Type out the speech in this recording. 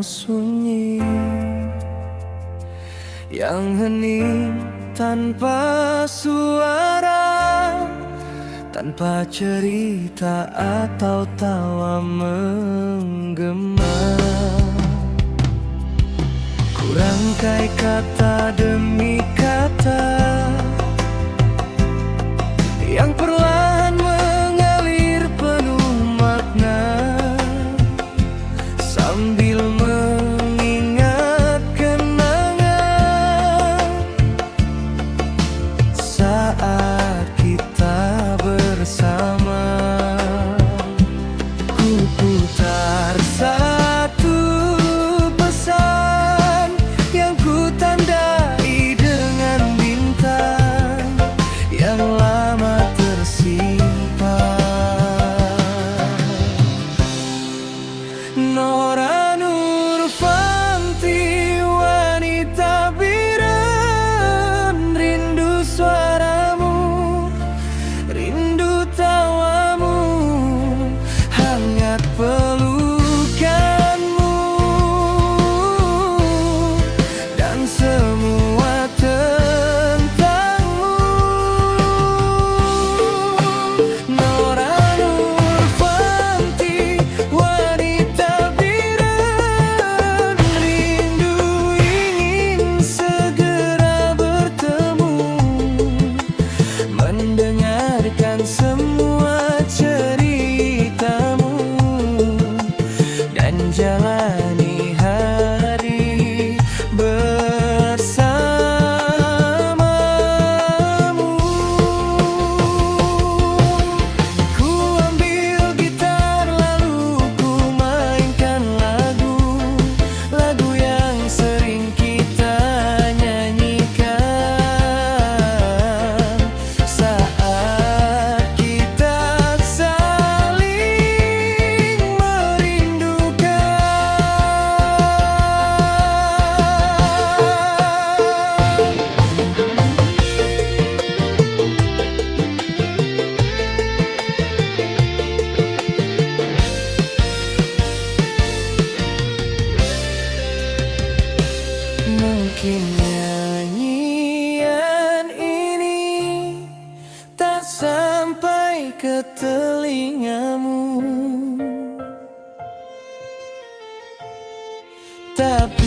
yang sunyi, yang hening tanpa suara, tanpa cerita atau tawa menggema. Ku rangkai kata demi kata yang perlahan mengalir penuh makna, sambil mengingat kenangan saat kita bersama. Ku putar satu pesan yang ku tandai dengan bintang yang lama tersimpan. Nora Nurfanti, wanita biren, rindu suaramu, rindu tawamu, hangat pelukanmu, dan semua tentangmu. Nora Nurfanti, wanita biren, rindu ingin segera bertemu, mendengarkan semua ceritamu, dan jalani hari bersamamu. Ku ambil gitar lalu ku mainkan lagu yang sering kita nyanyikan saat kita saling merindukan. Mungkin nyanyian ini tak sampai ke telingamu, tapi